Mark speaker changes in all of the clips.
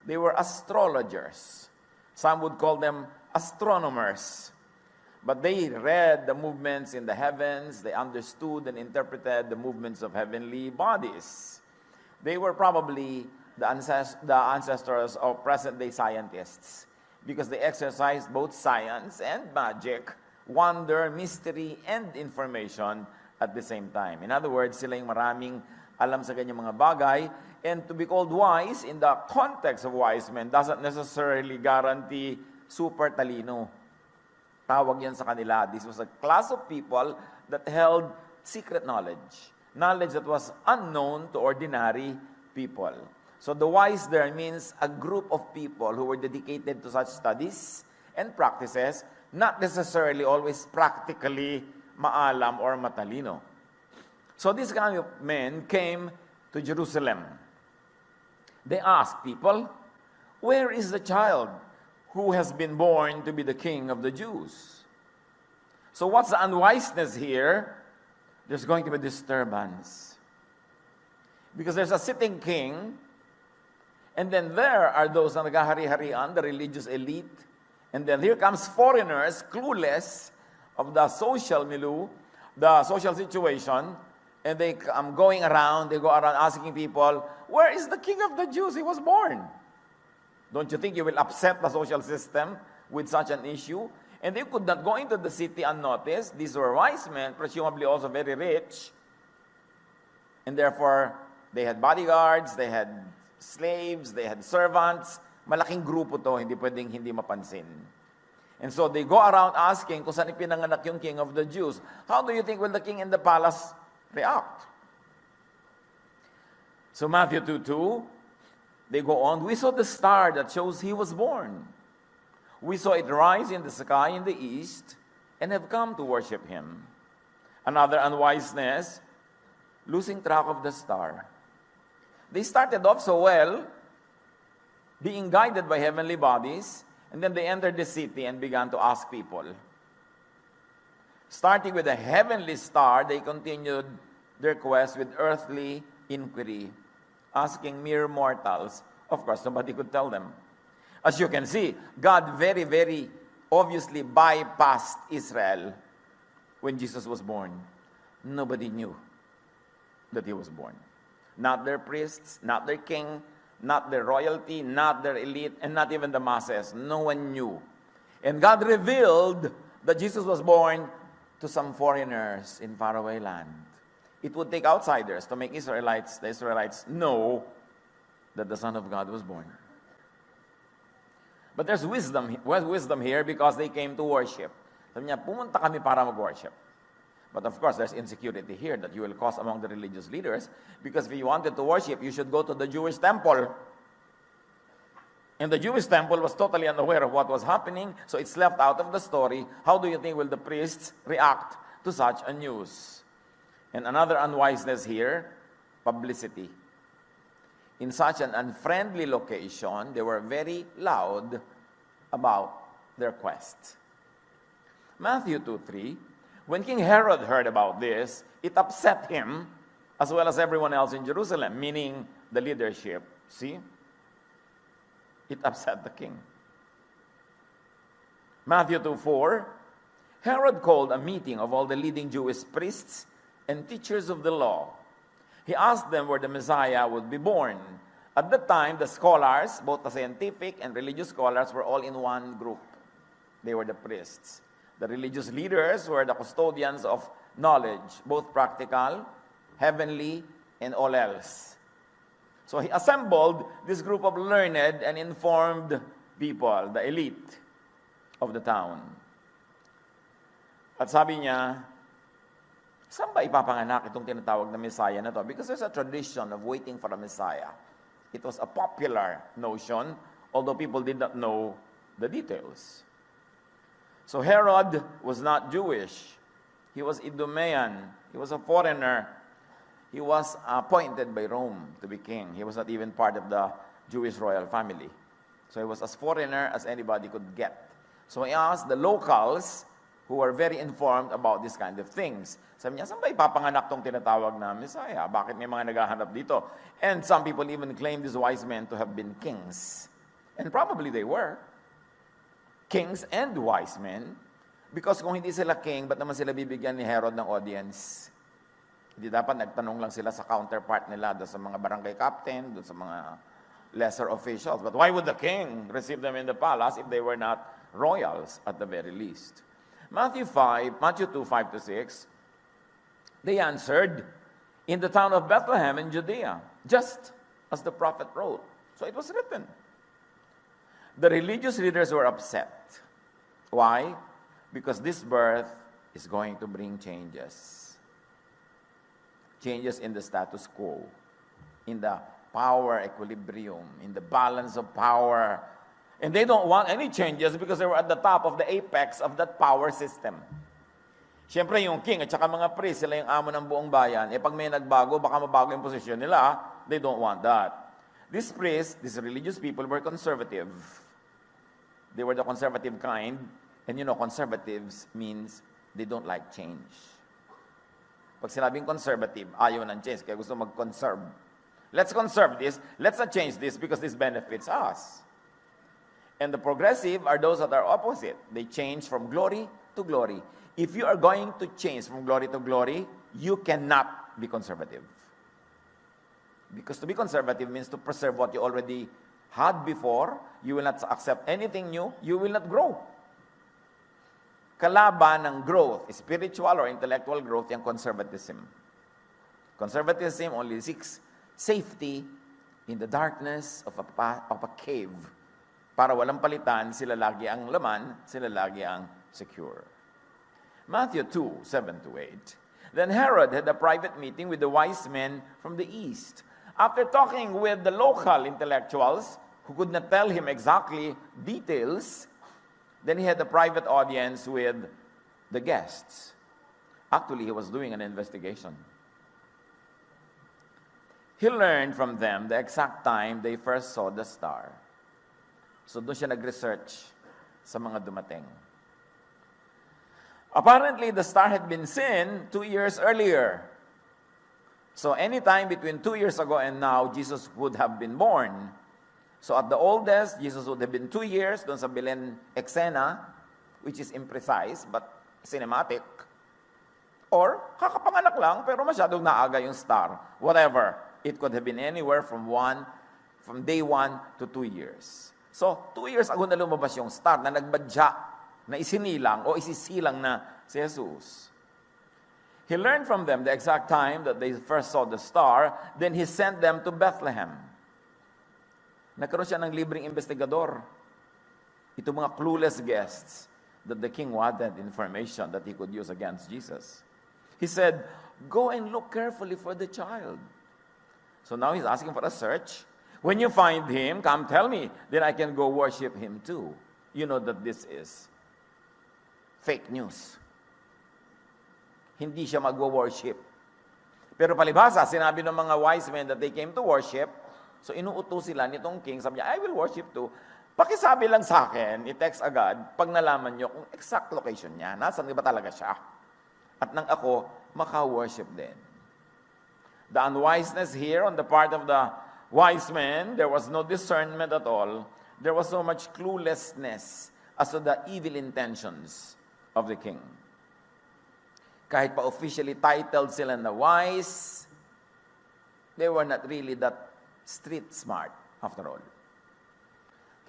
Speaker 1: They were astrologers. Some would call them astronomers. But they read the movements in the heavens. They understood and interpreted the movements of heavenly bodies. They were probably the ancestors of present-day scientists because they exercised both science and magic, wonder, mystery, and information at the same time. In other words, sila yung maraming alam sa ganyang mga bagay. And to be called wise in the context of wise men doesn't necessarily guarantee super talino. Tawag yan sa kanila. This was a class of people that held secret knowledge. Knowledge that was unknown to ordinary people. So the wise there means a group of people who were dedicated to such studies and practices, not necessarily always practically maalam or matalino. So these kind of men came to Jerusalem. They asked people, "Where is the child who has been born to be the king of the Jews?" So what's the unwiseness here? There's going to be disturbance. Because there's a sitting king, and then there are those na naghahari-harian, the religious elite, and then here comes foreigners, clueless of the social milieu, the social situation, and they go around asking people, "Where is the king of the Jews? He was born." Don't you think you will upset the social system with such an issue? And they could not go into the city unnoticed. These were wise men, presumably also very rich. And therefore, they had bodyguards, they had slaves, they had servants. Malaking grupo to, hindi pwedeng hindi mapansin. And so they go around asking kung saan ipinanganak yung king of the Jews. How do you think will the king in the palace react? So Matthew 2:2, they go on, "We saw the star that shows he was born. We saw it rise in the sky in the east and have come to worship him." Another unwiseness, losing track of the star. They started off so well, being guided by heavenly bodies, and then they entered the city and began to ask people. Starting with a heavenly star, they continued their quest with earthly inquiry, asking mere mortals. Of course, nobody could tell them. As you can see, God very, very obviously bypassed Israel when Jesus was born. Nobody knew that he was born. Not their priests, not their king, not their royalty, not their elite, and not even the masses. No one knew. And God revealed that Jesus was born to some foreigners in faraway land. It would take outsiders to make the Israelites know that the Son of God was born. But there's wisdom here because they came to worship. Sabi niya, pumunta kami para mag-worship. But of course, there's insecurity here that you will cause among the religious leaders, because if you wanted to worship, you should go to the Jewish temple. And the Jewish temple was totally unaware of what was happening, so it's left out of the story. How do you think will the priests react to such a news? And another unwiseness here, publicity. In such an unfriendly location, they were very loud about their quest. Matthew 2:3, when King Herod heard about this, it upset him as well as everyone else in Jerusalem, meaning the leadership. See? It upset the king. Matthew 2:4, Herod called a meeting of all the leading Jewish priests and teachers of the law. He asked them where the Messiah would be born. At that time, the scholars, both the scientific and religious scholars, were all in one group. They were the priests. The religious leaders were the custodians of knowledge, both practical, heavenly, and all else. So he assembled this group of learned and informed people, the elite of the town. At sabi niya, saan ba ipapanganak itong tinatawag na Messiah na to? Because there's a tradition of waiting for a Messiah. It was a popular notion, although people did not know the details. So Herod was not Jewish. He was Idumean. He was a foreigner. He was appointed by Rome to be king. He was not even part of the Jewish royal family. So he was as foreigner as anybody could get. So he asked the locals who were very informed about this kind of things. Sabi niya, saan ba ipapanganak tong tinatawag na Messiah? Bakit may mga naghahanap dito? And some people even claim these wise men to have been kings And probably they were. Kings and wise men. Because kung hindi sila king, ba't naman sila bibigyan ni Herod ng audience? Hindi dapat nagtanong lang sila sa counterpart nila, doon sa mga barangay captain, doon sa mga lesser officials. But why would the king receive them in the palace if they were not royals at the very least? Matthew 2, 5 to 6, they answered, in the town of Bethlehem in Judea, just as the prophet wrote. So it was written. The religious leaders were upset. Why? Because this birth is going to bring changes. Changes in the status quo, in the power equilibrium, in the balance of power. And they don't want any changes because they were at the top of the apex of that power system. Siyempre, yung king at saka mga priest, sila yung amo ng buong bayan. Pag may nagbago, baka mabago yung posisyon nila. They don't want that. These priests, these religious people were conservative. They were the conservative kind. And conservatives means they don't like change. Pag sinabing conservative, ayaw ng change, kaya gusto mag-conserve. Let's conserve this. Let's not change this because this benefits us. And the progressive are those that are opposite. They change from glory to glory. If you are going to change from glory to glory, you cannot be conservative. Because to be conservative means to preserve what you already had before. You will not accept anything new. You will not grow. Kalaban ng growth, spiritual or intellectual growth, yung conservatism. Conservatism only seeks safety in the darkness of a cave. Para walang palitan, sila lagi ang laman, sila lagi ang secure. Matthew 2, 7 to 8. Then Herod had a private meeting with the wise men from the east. After talking with the local intellectuals who could not tell him exactly details, then he had a private audience with the guests. Actually, he was doing an investigation. He learned from them the exact time they first saw the star. So doon siya nag-research sa mga dumating. Apparently, the star had been seen 2 years earlier. So anytime between 2 years ago and now, Jesus would have been born. So at the oldest, Jesus would have been 2 years doon sa Belen Exena, which is imprecise but cinematic. Or kakapanganak lang pero masyadong naaga yung star. Whatever. It could have been anywhere from day 1 to 2 years. So, 2 years ago na lumabas yung star na nagbadya, na isinilang o isisilang na si Jesus. He learned from them the exact time that they first saw the star, then he sent them to Bethlehem. Nagkaroon siya ng libreng investigador. Ito mga clueless guests that the king wanted information that he could use against Jesus. He said, go and look carefully for the child. So now he's asking for a search. When you find him, come tell me, then I can go worship him too. You know that this is fake news. Hindi siya magwo-worship. Pero palibhasa, sinabi ng mga wise men that they came to worship, so inuuto sila nitong king, sabi niya, I will worship too. Pakisabi lang sa akin, i-text agad, pag nalaman niyo kung exact location niya, nasan ba talaga siya? At nang ako, maka-worship din. The unwiseness here on the part of the wise men, there was no discernment at all. There was so much cluelessness as to the evil intentions of the king. Kahit pa officially titled sila na wise, they were not really that street smart after all.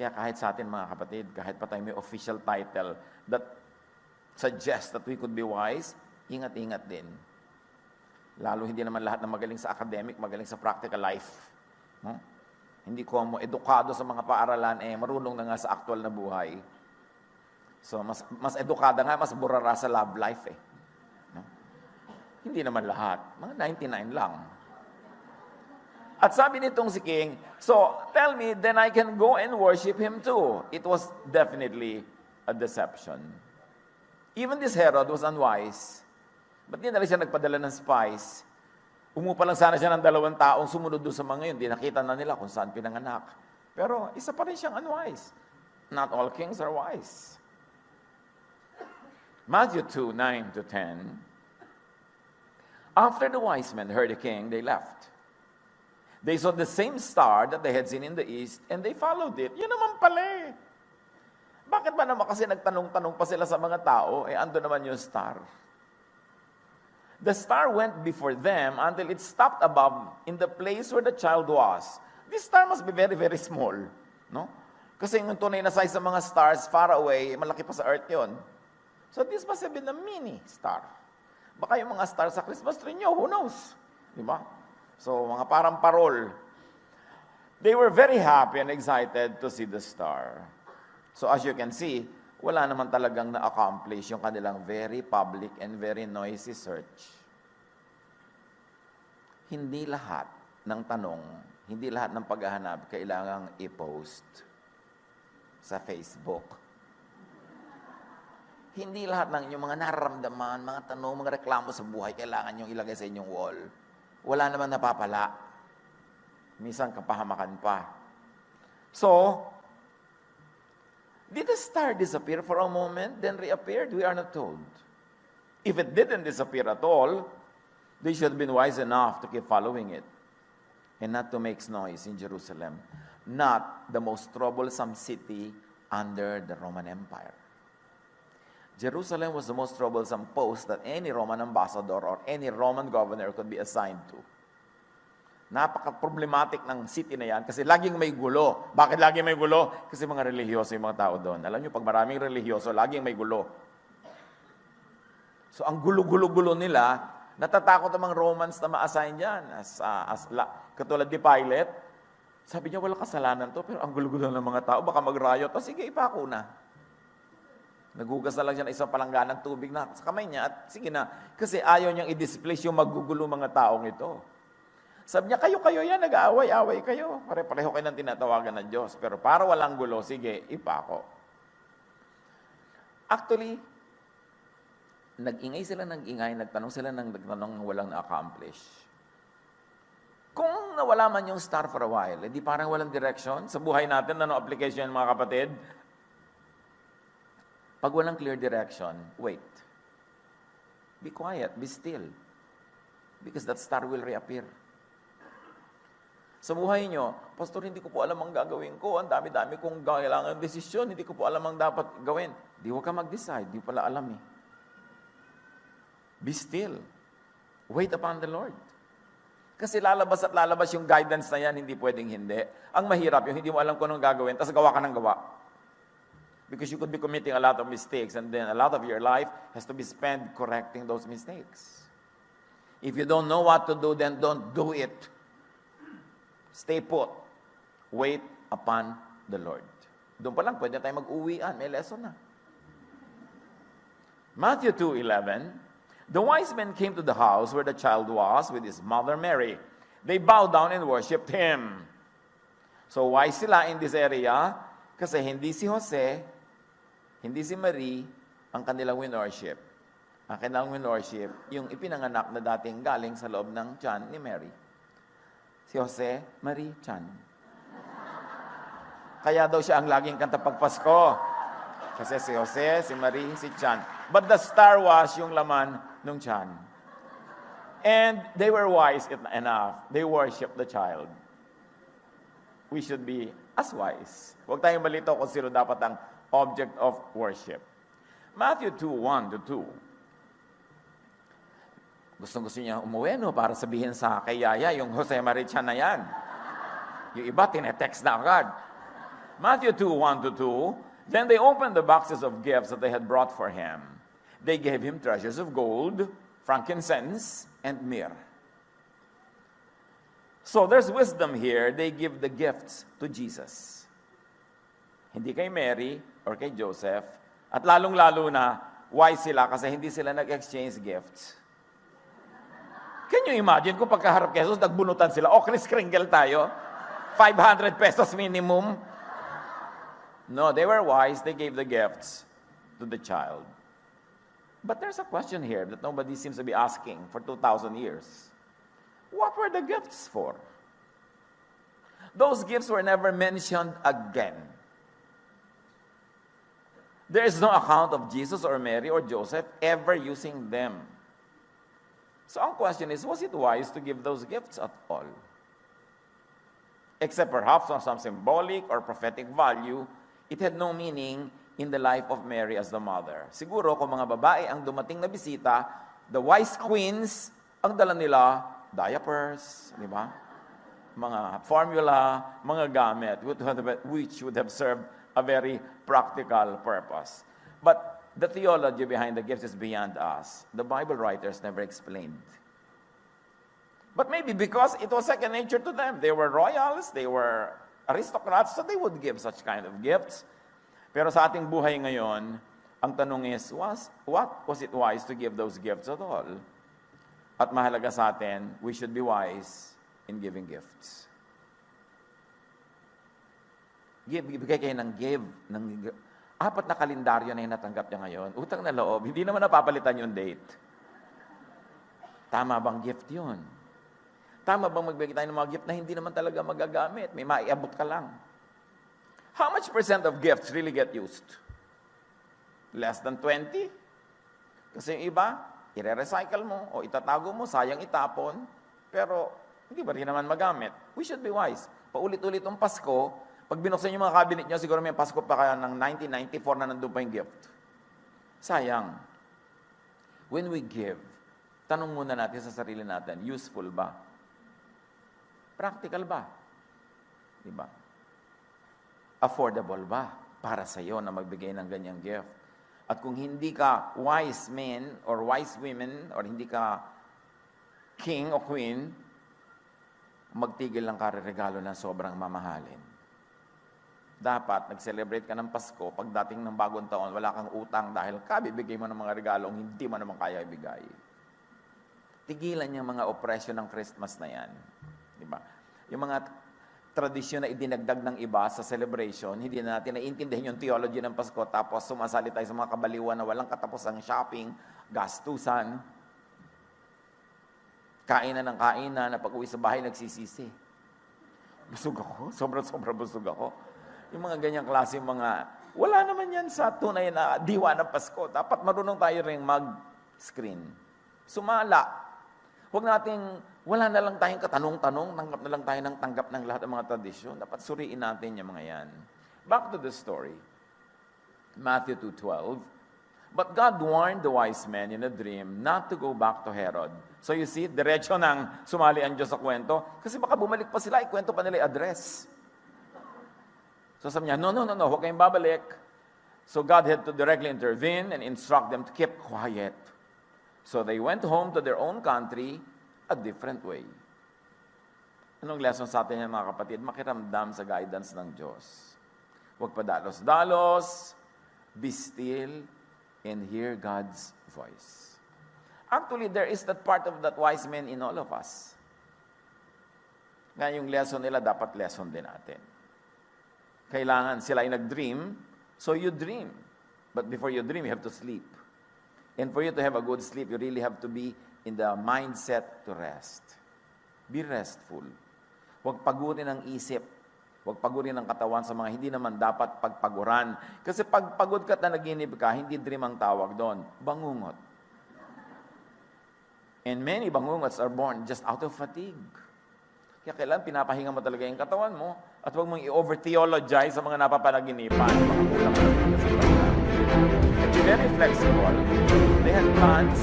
Speaker 1: Kaya kahit sa atin mga kapatid, kahit pa tayo may official title that suggests that we could be wise, ingat-ingat din. Lalo hindi naman lahat na magaling sa academic, magaling sa practical life. No? Hindi ko mo edukado sa mga paaralan, marunong na nga sa actual na buhay. So, mas edukada nga, mas burara sa love life No? Hindi naman lahat. Mga 99 lang. At sabi nitong si King, so, tell me, then I can go and worship him too. It was definitely a deception. Even this Herod was unwise. Ba't di na rin siya nagpadala ng spies? Umupa lang sana siya ng 2 taong sumunod doon sa mga yun. Di nakita na nila kung saan pinanganak. Pero isa pa rin siyang unwise. Not all kings are wise. Matthew 2, 9 to 10. After the wise men heard the king, they left. They saw the same star that they had seen in the east, and they followed it. Yun naman pala eh. Bakit ba naman kasi nagtanong-tanong pa sila sa mga tao, ando naman yung star? The star went before them until it stopped above in the place where the child was. This star must be very, very small. No? Kasi yung tunay na size sa mga stars, far away, malaki pa sa Earth yon. So this must have been a mini star. Baka yung mga stars sa Christmas tree nyo, who knows? Di ba? So, mga parang parol. They were very happy and excited to see the star. So, as you can see, wala naman talagang na-accomplish yung kanilang very public and very noisy search. Hindi lahat ng tanong, hindi lahat ng paghahanap kailangang i-post sa Facebook. Hindi lahat ng inyong mga nararamdaman, mga tanong, mga reklamo sa buhay, kailangan nyo ilagay sa inyong wall. Wala naman napapala. Minsan kapahamakan pa. So, did the star disappear for a moment, then reappeared? We are not told. If it didn't disappear at all, they should have been wise enough to keep following it and not to make noise in Jerusalem, not the most troublesome city under the Roman Empire. Jerusalem was the most troublesome post that any Roman ambassador or any Roman governor could be assigned to. Napaka-problematic ng city na yan kasi laging may gulo. Bakit laging may gulo? Kasi mga relihiyoso yung mga tao doon. Alam nyo, pag maraming relihiyoso, laging may gulo. So, ang gulo-gulo-gulo nila, natatakot ang mga Romans na ma-assign dyan. Katulad ni Pilate, sabi niya, wala kasalanan to, pero ang gulo-gulo ng mga tao, baka mag-riot. O sige, ipako na. Naghugas na lang siya ng isang palanggan ng tubig na sa kamay niya at sige na. Kasi ayaw niyang i-displace yung magugulo mga taong ito. Sabi niya, kayo yan, nag-aaway-away kayo. Pare-pareho kayo ng tinatawagan ng Diyos. Pero para walang gulo, sige, ipako. Actually, nag-ingay sila ng ingay, nagtanong sila ng nagtanong walang na-accomplish. Kung nawala man yung star for a while, hindi parang walang direction. Sa buhay natin, ano application mga kapatid? Pag walang clear direction, wait. Be quiet, be still. Because that star will reappear. Sa buhay nyo, Pastor, hindi ko po alam ang gagawin ko. Ang dami-dami kong kailangan desisyon. Hindi ko po alam ang dapat gawin. Di huwag ka mag-decide. Di pala alam eh. Be still. Wait upon the Lord. Kasi lalabas at lalabas yung guidance na yan, hindi pwedeng hindi. Ang mahirap yung hindi mo alam kung anong gagawin, tapos gawa ka ng gawa. Because you could be committing a lot of mistakes and then a lot of your life has to be spent correcting those mistakes. If you don't know what to do, then don't do it. Stay put. Wait upon the Lord. Doon pa lang, pwede tayo mag-uwian. May lesson na. Matthew 2:11, the wise men came to the house where the child was with his mother Mary. They bowed down and worshipped him. So wise sila in this area kasi hindi si Jose, hindi si Marie ang kanilang winorship. Ang kanilang winorship, yung ipinanganak na dating galing sa loob ng tiyan ni Mary. Si Jose, Marie, tiyan. Kaya daw siya ang laging kanta pag Pasko. Kasi si Jose, si Marie, si tiyan. But the star was yung laman ng tiyan. And they were wise enough. They worshiped the child. We should be as wise. Huwag tayong malito kung sino dapat ang object of worship. Matthew 2:1-2. Gustong-gusto niya umuwi, no? Para sabihin sa kay Yaya, yung Jose Maria na yan. Yung iba, tinetext na agad. Matthew 2:1-2. Then they opened the boxes of gifts that they had brought for him. They gave him treasures of gold, frankincense, and myrrh. So there's wisdom here. They give the gifts to Jesus. Hindi kay Mary or kay Joseph. At lalong-lalo na, wise sila kasi hindi sila nag-exchange gifts. Can you imagine kung pagkaharap kay Jesus, nagbunutan sila, Kris Kringle tayo, 500 pesos minimum. No, they were wise. They gave the gifts to the child. But there's a question here that nobody seems to be asking for 2,000 years. What were the gifts for? Those gifts were never mentioned again. There is no account of Jesus or Mary or Joseph ever using them. So ang question is, was it wise to give those gifts at all? except perhaps on some symbolic or prophetic value, it had no meaning in the life of Mary as the mother. Siguro kung mga babae ang dumating na bisita, the wise queens, ang dala nila, diapers, di ba? Mga formula, mga gamit, which would have served a very practical purpose. But the theology behind the gifts is beyond us. The Bible writers never explained. But maybe because it was second nature to them. They were royals, they were aristocrats, so they would give such kind of gifts. Pero sa ating buhay ngayon, ang tanong is, what was it wise to give those gifts at all? At mahalaga sa atin, we should be wise in giving gifts. Bigay kayo ng give. Apat na kalendaryo na yung natanggap niya ngayon. Utang na loob, hindi naman napapalitan yung date. Tama bang gift yun? Tama bang magbigay tayo ng mga gift na hindi naman talaga magagamit? May maiabot ka lang. How much % of gifts really get used? Less than 20? Kasi yung iba, i-recycle mo o itatago mo, sayang itapon, pero hindi ba rin naman magamit? We should be wise. Paulit-ulit ang Pasko, pag binuksan yung mga cabinet nyo, siguro may Pasko pa kaya ng 1994 na nandun pa yung gift. Sayang. When we give, tanong muna natin sa sarili natin, useful ba? Practical ba? Diba? Affordable ba para sa iyo na magbigay ng ganyang gift? At kung hindi ka wise men or wise women or hindi ka king o queen, magtigil lang ka regalo ng sobrang mamahalin. Dapat nag-celebrate ka ng Pasko, pagdating ng bagong taon, wala kang utang dahil kabibigay mo ng mga regalong hindi mo naman kaya ibigay. Tigilan yung mga oppression ng Christmas na yan. Diba? Yung mga tradisyon na idinagdag ng iba sa celebration, hindi na natin naiintindihan yung theology ng Pasko, tapos sumasali tayo sa mga kabaliwan na walang katapusang shopping, gastusan, kainan ng kainan, na pag-uwi sa bahay nagsisisi. Busog ako, sobra-sobra busog ako. Yung mga ganyang klase, wala naman yan sa tunay na diwa ng Pasko. Dapat marunong tayo rin mag-screen. Sumala. Wala na lang tayong katanong-tanong, tanggap na lang tayo ng tanggap ng lahat ng mga tradisyon. Dapat suriin natin yung mga yan. Back to the story. Matthew 2:12. But God warned the wise men in a dream not to go back to Herod. So you see, diretso nang sumali ang Diyos sa kwento. Kasi baka bumalik pa sila, ikwento pa nila yung address. So sabi niya, no, huwag kayong babalik. So God had to directly intervene and instruct them to keep quiet. So they went home to their own country a different way. Anong lesson sa atin yan, mga kapatid? Makiramdam sa guidance ng Diyos. Huwag pa dalos-dalos, be still, and hear God's voice. Actually, there is that part of that wise man in all of us. Nga yung lesson nila, dapat lesson din natin. Kailangan sila ay nag-dream, so you dream. But before you dream, you have to sleep. And for you to have a good sleep, you really have to be in the mindset to rest. Be restful. Huwag pagurin ang isip. Huwag pagurin ang katawan sa mga hindi naman dapat pagpaguran. Kasi pag pagod ka at nanaginip ka, hindi dream ang tawag doon. Bangungot. And many bangungots are born just out of fatigue. Kaya kailan pinapahinga mo talaga yung katawan mo at huwag mong i-over-theologize sa mga napapanaginipan. Mga kulang na be very flexible. They had plans,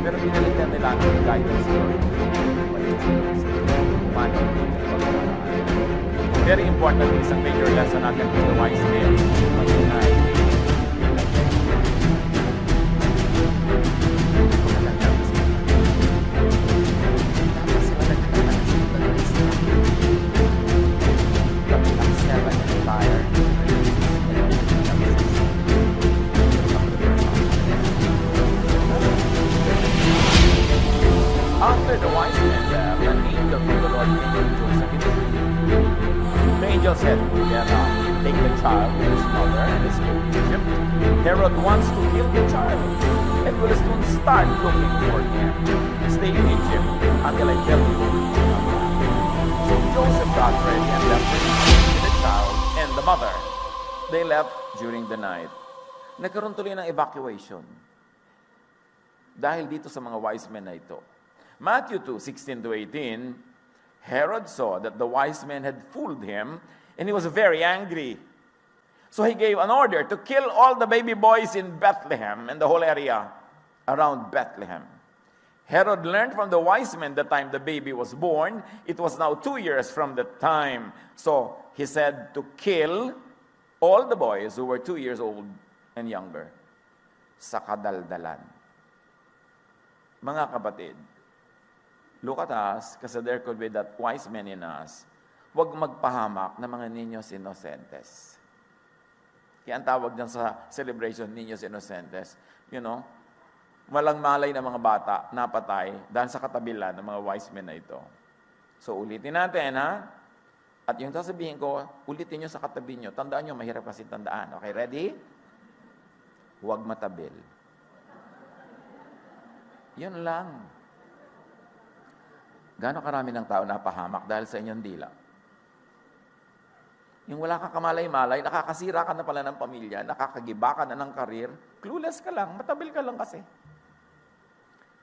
Speaker 1: pero pinalitan nila ang guidance ko. Very important, isang major lesson natin from the wise men. Mag-unay. After the wise men left, an angel from the Lord came to Joseph in a dream. The angel said, take the child and his mother and escape to Egypt. Herod wants to kill the child and will soon start looking for him. Stay in Egypt until I tell you. So Joseph got ready and left with the child and the mother. They left during the night. Nagkaroon tuloy ng evacuation. Dahil dito sa mga wise men na ito. Matthew 2:16-18, Herod saw that the wise men had fooled him, and he was very angry. So he gave an order to kill all the baby boys in Bethlehem and the whole area around Bethlehem. Herod learned from the wise men the time the baby was born. It was now 2 years from the time. So he said to kill all the boys who were 2 years old and younger sa kadaldalan. Mga kapatid, look at us, kasi there could be that wise men in us. Huwag magpahamak ng mga niños inocentes. Kaya ang tawag dyan sa celebration, niños inocentes. You know, walang malay na mga bata napatay dahil sa katabilan ng mga wise men na ito. So ulitin natin, ha? At yung sasabihin ko, ulitin nyo sa katabi nyo. Tandaan nyo, mahirap kasi tandaan. Okay, ready? Huwag matabil. Yun lang. Gaano karami ng tao napahamak dahil sa inyong dila? Yung wala kang kamalay-malay, nakakasira ka na pala ng pamilya, nakakagiba ka na ng karir, clueless ka lang, matabil ka lang kasi.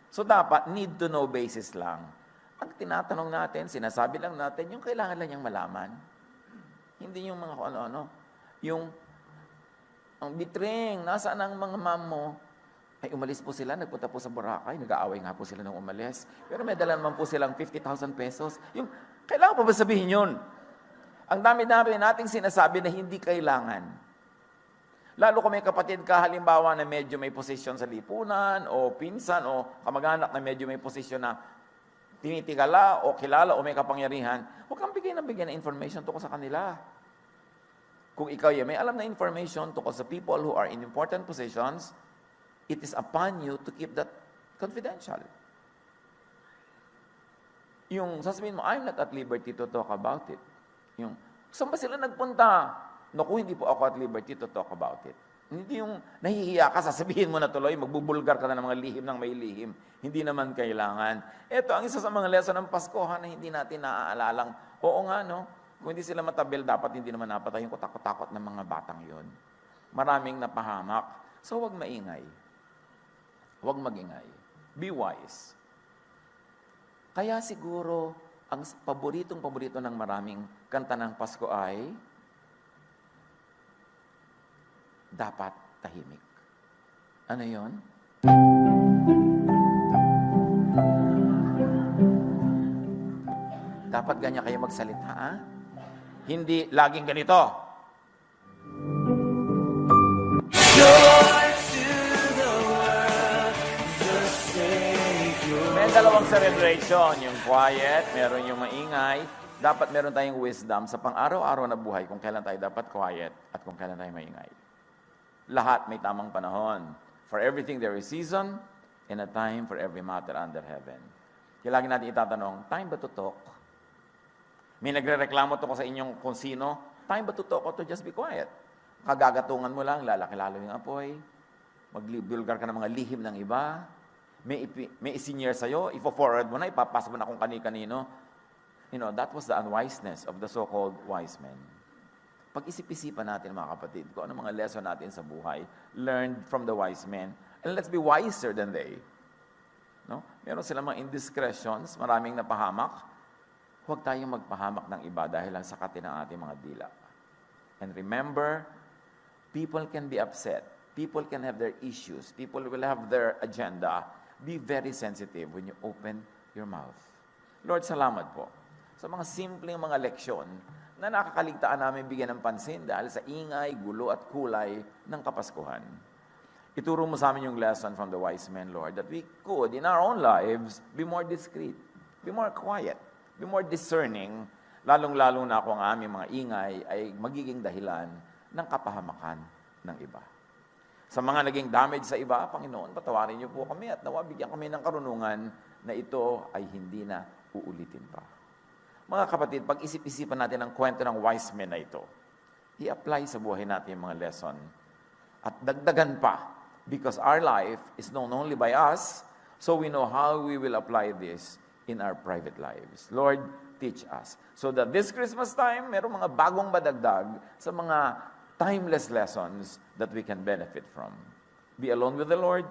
Speaker 1: So dapat, need to know basis lang. Ang tinatanong natin, sinasabi lang natin, yung kailangan lang niyang malaman. Hindi yung mga ano-ano. Yung, ang bitring, nasaan ang mga mom mo? Ay, umalis po sila, nagpunta po sa Boracay, nag-aaway nga po sila nung umalis. Pero may dala naman po silang 50,000 pesos. Yung, kailangan pa ba sabihin yun? Ang dami-dami nating sinasabi na hindi kailangan. Lalo kung may kapatid ka, halimbawa na medyo may posisyon sa lipunan, o pinsan, o kamag-anak na medyo may posisyon na tinitigala, o kilala, o may kapangyarihan, huwag kang bigyan ng information tungkol sa kanila. Kung ikaw may alam na information tungkol sa people who are in important positions, it is upon you to keep that confidential. Yung sasabihin mo, I'm not at liberty to talk about it. Yung, saan ba sila nagpunta? Naku, hindi po ako at liberty to talk about it. Hindi yung nahihiya ka, sasabihin mo na tuloy, magbubulgar ka na ng mga lihim ng may lihim. Hindi naman kailangan. Ito, ang isa sa mga lesson ng Pasko, na hindi natin naaalalang, oo nga, no? Kung hindi sila matabil, dapat hindi naman napatay yung kutakot-takot ng mga batang yon. Maraming napahamak. So, huwag maingay. Huwag magingay. Be wise. Kaya siguro, ang paborito ng maraming kanta ng Pasko ay dapat tahimik. Ano yon? Dapat ganyan kayo magsalita, ha? Hindi laging ganito. May dalawang celebration, yung quiet, meron yung maingay. Dapat meron tayong wisdom sa pang-araw-araw na buhay kung kailan tayo dapat quiet at kung kailan tayo maingay. Lahat may tamang panahon. For everything there is season and a time for every matter under heaven. Kaya lagi natin itatanong, time ba to talk? May nagre-reklamo to ko sa inyong kung sino, time ba to talk or to just be quiet? Kagagatungan mo lang, lalaki lalo yung apoy, magbulgar ka ng mga lihim ng iba, may isinyer sa'yo, ifo-forward mo na, ipapasa mo na kung kani-kanino. You know, that was the unwiseness of the so-called wise men. Pag-isip-isipan natin, mga kapatid, kung ano mga lesson natin sa buhay, learned from the wise men, and let's be wiser than they. No? Meron silang mga indiscretions, maraming napahamak. Huwag tayong magpahamak ng iba dahil lang sakatin ang ating mga dila. And remember, people can be upset. People can have their issues. People will have their agenda. Be very sensitive when you open your mouth. Lord, salamat po sa mga simpleng mga leksyon na nakakaligtaan namin bigyan ng pansin dahil sa ingay, gulo at kulay ng Kapaskuhan. Ituro mo sa amin yung lesson from the wise men, Lord, that we could, in our own lives, be more discreet, be more quiet, be more discerning, lalong-lalo na kung ang aming mga ingay ay magiging dahilan ng kapahamakan ng iba. Sa mga naging damage sa iba, Panginoon, patawarin niyo po kami at nawa bigyan kami ng karunungan na ito ay hindi na uulitin pa. Mga kapatid, pag-isip-isipan natin ang kwento ng wise men na ito, i-apply sa buhay natin yung mga lesson at dagdagan pa because our life is known only by us, so we know how we will apply this in our private lives. Lord, teach us. So that this Christmas time, merong mga bagong madagdag sa mga timeless lessons that we can benefit from. Be alone with the Lord,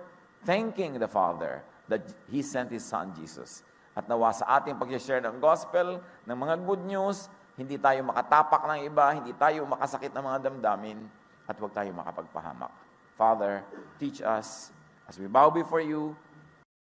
Speaker 1: thanking the Father that He sent His Son, Jesus, At nawa sa ating pag-share ng gospel, ng mga good news, hindi tayo makatapak ng iba, hindi tayo makasakit ng mga damdamin, at huwag tayo makapagpahamak. Father, teach us as we bow before you,